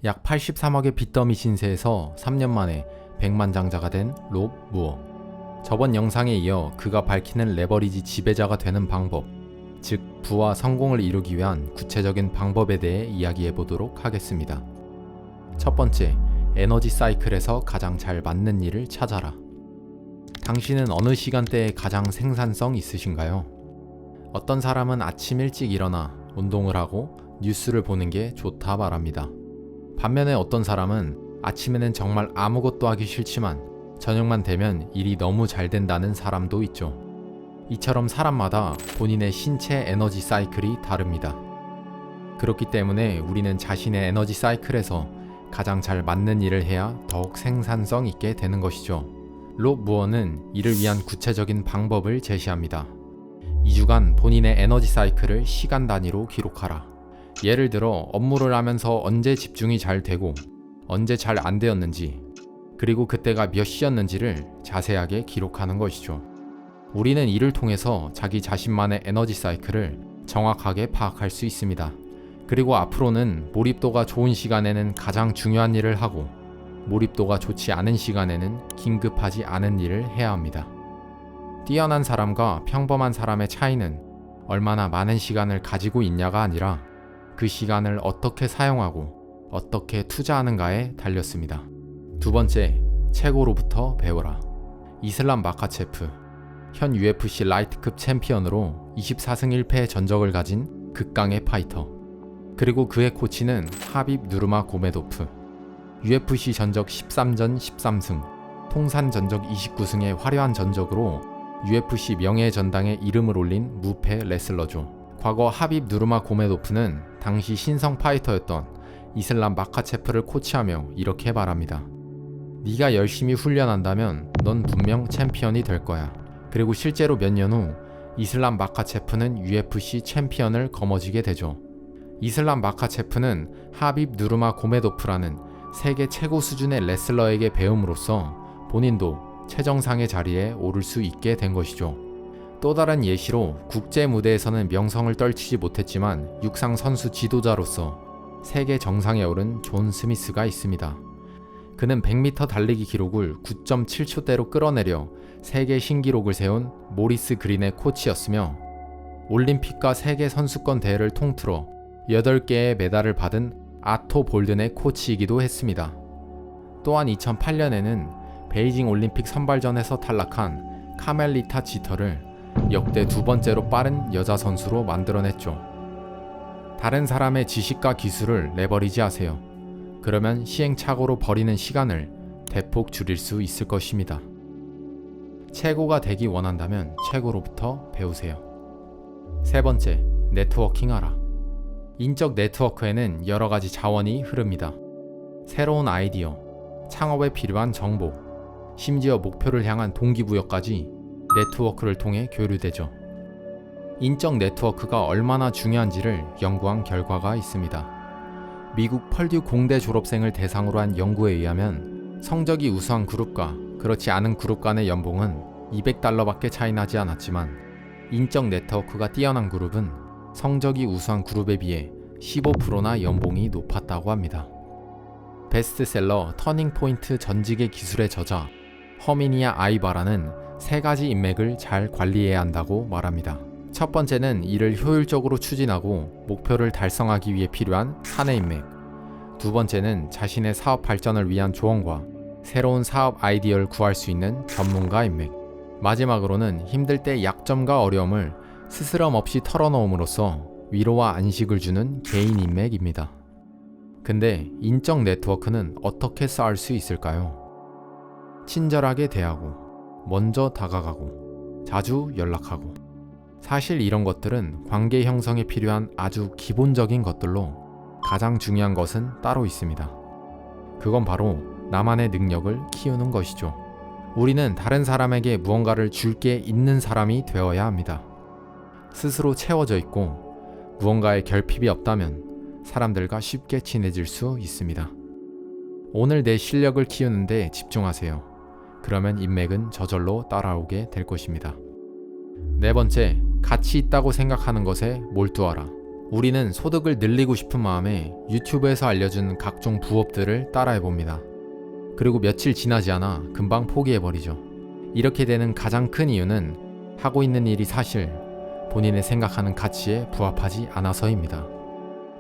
약 83억의 빚더미 신세에서 3년 만에 백만장자가 된 롭 무어. 저번 영상에 이어 그가 밝히는 레버리지 지배자가 되는 방법, 즉 부와 성공을 이루기 위한 구체적인 방법에 대해 이야기해 보도록 하겠습니다. 첫 번째, 에너지 사이클에서 가장 잘 맞는 일을 찾아라. 당신은 어느 시간대에 가장 생산성 있으신가요? 어떤 사람은 아침 일찍 일어나 운동을 하고 뉴스를 보는 게 좋다 말합니다. 반면에 어떤 사람은 아침에는 정말 아무것도 하기 싫지만 저녁만 되면 일이 너무 잘 된다는 사람도 있죠. 이처럼 사람마다 본인의 신체 에너지 사이클이 다릅니다. 그렇기 때문에 우리는 자신의 에너지 사이클에서 가장 잘 맞는 일을 해야 더욱 생산성 있게 되는 것이죠. 롭 무어는 이를 위한 구체적인 방법을 제시합니다. 2주간 본인의 에너지 사이클을 시간 단위로 기록하라. 예를 들어 업무를 하면서 언제 집중이 잘 되고 언제 잘 안 되었는지, 그리고 그때가 몇 시였는지를 자세하게 기록하는 것이죠. 우리는 이를 통해서 자기 자신만의 에너지 사이클을 정확하게 파악할 수 있습니다. 그리고 앞으로는 몰입도가 좋은 시간에는 가장 중요한 일을 하고, 몰입도가 좋지 않은 시간에는 긴급하지 않은 일을 해야 합니다. 뛰어난 사람과 평범한 사람의 차이는 얼마나 많은 시간을 가지고 있냐가 아니라 그 시간을 어떻게 사용하고 어떻게 투자하는가에 달렸습니다. 두 번째, 최고로부터 배워라. 이슬람 마카체프, 현 UFC 라이트급 챔피언으로 24승 1패의 전적을 가진 극강의 파이터, 그리고 그의 코치는 하빕 누르마 고메도프. UFC 전적 13전 13승, 통산 전적 29승의 화려한 전적으로 UFC 명예의 전당에 이름을 올린 무패 레슬러죠. 과거 하빕 누르마 고메도프는 당시 신성 파이터였던 이슬람 마카체프를 코치하며 이렇게 말합니다. 네가 열심히 훈련한다면 넌 분명 챔피언이 될 거야. 그리고 실제로 몇 년 후 이슬람 마카체프는 UFC 챔피언을 거머쥐게 되죠. 이슬람 마카체프는 하빕 누르마 고메도프라는 세계 최고 수준의 레슬러에게 배움으로써 본인도 최정상의 자리에 오를 수 있게 된 것이죠. 또 다른 예시로 국제 무대에서는 명성을 떨치지 못했지만 육상 선수 지도자로서 세계 정상에 오른 존 스미스가 있습니다. 그는 100m 달리기 기록을 9.7초대로 끌어내려 세계 신기록을 세운 모리스 그린의 코치였으며, 올림픽과 세계 선수권 대회를 통틀어 8개의 메달을 받은 아토 볼든의 코치이기도 했습니다. 또한 2008년에는 베이징 올림픽 선발전에서 탈락한 카멜리타 지터를 역대 두 번째로 빠른 여자 선수로 만들어냈죠. 다른 사람의 지식과 기술을 레버리지 하세요. 그러면 시행착오로 버리는 시간을 대폭 줄일 수 있을 것입니다. 최고가 되기 원한다면 최고로부터 배우세요. 세 번째, 네트워킹하라. 인적 네트워크에는 여러 가지 자원이 흐릅니다. 새로운 아이디어, 창업에 필요한 정보, 심지어 목표를 향한 동기부여까지 네트워크를 통해 교류되죠. 인적 네트워크가 얼마나 중요한지를 연구한 결과가 있습니다. 미국 펄듀 공대 졸업생을 대상으로 한 연구에 의하면 성적이 우수한 그룹과 그렇지 않은 그룹 간의 연봉은 $200밖에 차이 나지 않았지만, 인적 네트워크가 뛰어난 그룹은 성적이 우수한 그룹에 비해 15%나 연봉이 높았다고 합니다. 베스트셀러 터닝포인트 전직의 기술의 저자 허미니아 아이바라는 세 가지 인맥을 잘 관리해야 한다고 말합니다. 첫 번째는 이를 효율적으로 추진하고 목표를 달성하기 위해 필요한 사내 인맥. 두 번째는 자신의 사업 발전을 위한 조언과 새로운 사업 아이디어를 구할 수 있는 전문가 인맥. 마지막으로는 힘들 때 약점과 어려움을 스스럼 없이 털어놓음으로써 위로와 안식을 주는 개인 인맥입니다. 근데 인적 네트워크는 어떻게 쌓을 수 있을까요? 친절하게 대하고, 먼저 다가가고, 자주 연락하고. 사실 이런 것들은 관계 형성에 필요한 아주 기본적인 것들로, 가장 중요한 것은 따로 있습니다. 그건 바로 나만의 능력을 키우는 것이죠. 우리는 다른 사람에게 무언가를 줄 게 있는 사람이 되어야 합니다. 스스로 채워져 있고 무언가에 결핍이 없다면 사람들과 쉽게 친해질 수 있습니다. 오늘 내 실력을 키우는데 집중하세요. 그러면 인맥은 저절로 따라오게 될 것입니다. 네 번째, 가치 있다고 생각하는 것에 몰두하라. 우리는 소득을 늘리고 싶은 마음에 유튜브에서 알려준 각종 부업들을 따라해봅니다. 그리고 며칠 지나지 않아 금방 포기해버리죠. 이렇게 되는 가장 큰 이유는 하고 있는 일이 사실 본인의 생각하는 가치에 부합하지 않아서입니다.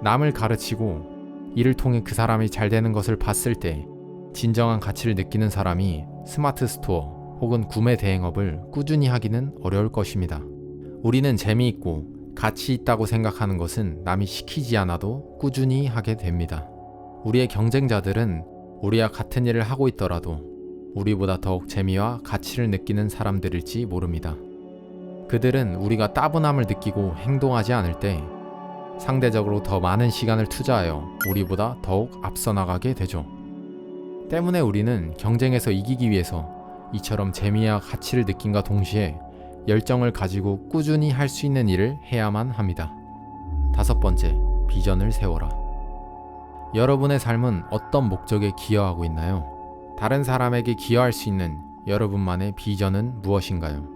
남을 가르치고 이를 통해 그 사람이 잘 되는 것을 봤을 때 진정한 가치를 느끼는 사람이 스마트 스토어 혹은 구매 대행업을 꾸준히 하기는 어려울 것입니다. 우리는 재미있고 가치 있다고 생각하는 것은 남이 시키지 않아도 꾸준히 하게 됩니다. 우리의 경쟁자들은 우리와 같은 일을 하고 있더라도 우리보다 더욱 재미와 가치를 느끼는 사람들일지 모릅니다. 그들은 우리가 따분함을 느끼고 행동하지 않을 때 상대적으로 더 많은 시간을 투자하여 우리보다 더욱 앞서 나가게 되죠. 때문에 우리는 경쟁에서 이기기 위해서 이처럼 재미와 가치를 느낀과 동시에 열정을 가지고 꾸준히 할 수 있는 일을 해야만 합니다. 5번째, 비전을 세워라. 여러분의 삶은 어떤 목적에 기여하고 있나요? 다른 사람에게 기여할 수 있는 여러분만의 비전은 무엇인가요?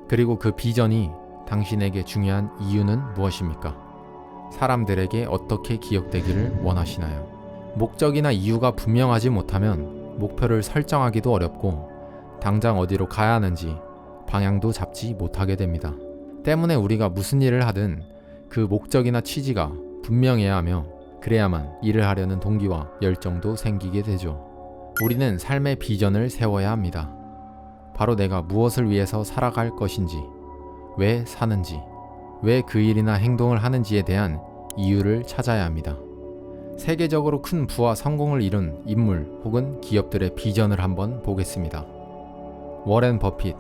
그리고 그 비전이 당신에게 중요한 이유는 무엇입니까? 사람들에게 어떻게 기억되기를 원하시나요? 목적이나 이유가 분명하지 못하면 목표를 설정하기도 어렵고 당장 어디로 가야 하는지 방향도 잡지 못하게 됩니다. 때문에 우리가 무슨 일을 하든 그 목적이나 취지가 분명해야 하며 그래야만 일을 하려는 동기와 열정도 생기게 되죠. 우리는 삶의 비전을 세워야 합니다. 바로 내가 무엇을 위해서 살아갈 것인지, 왜 사는지, 왜 그 일이나 행동을 하는지에 대한 이유를 찾아야 합니다. 세계적으로 큰 부와 성공을 이룬 인물 혹은 기업들의 비전을 한번 보겠습니다. 워렌 버핏,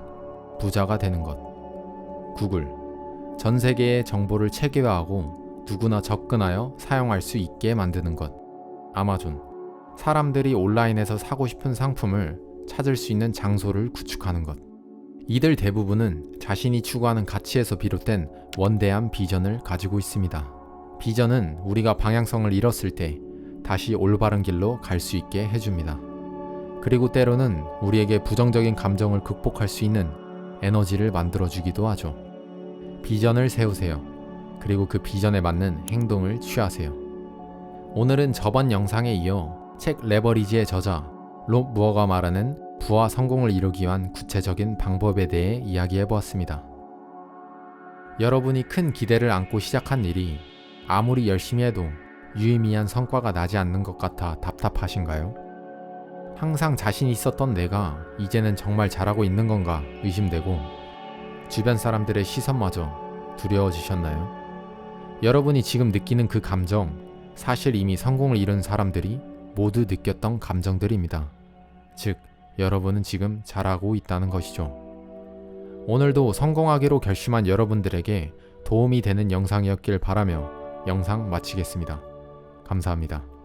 부자가 되는 것. 구글, 전 세계의 정보를 체계화하고 누구나 접근하여 사용할 수 있게 만드는 것. 아마존, 사람들이 온라인에서 사고 싶은 상품을 찾을 수 있는 장소를 구축하는 것. 이들 대부분은 자신이 추구하는 가치에서 비롯된 원대한 비전을 가지고 있습니다. 비전은 우리가 방향성을 잃었을 때 다시 올바른 길로 갈 수 있게 해줍니다. 그리고 때로는 우리에게 부정적인 감정을 극복할 수 있는 에너지를 만들어주기도 하죠. 비전을 세우세요. 그리고 그 비전에 맞는 행동을 취하세요. 오늘은 저번 영상에 이어 책 레버리지의 저자 롭 무어가 말하는 부와 성공을 이루기 위한 구체적인 방법에 대해 이야기해보았습니다. 여러분이 큰 기대를 안고 시작한 일이 아무리 열심히 해도 유의미한 성과가 나지 않는 것 같아 답답하신가요? 항상 자신 있었던 내가 이제는 정말 잘하고 있는 건가 의심되고 주변 사람들의 시선마저 두려워지셨나요? 여러분이 지금 느끼는 그 감정, 사실 이미 성공을 이룬 사람들이 모두 느꼈던 감정들입니다. 즉, 여러분은 지금 잘하고 있다는 것이죠. 오늘도 성공하기로 결심한 여러분들에게 도움이 되는 영상이었길 바라며 영상 마치겠습니다. 감사합니다.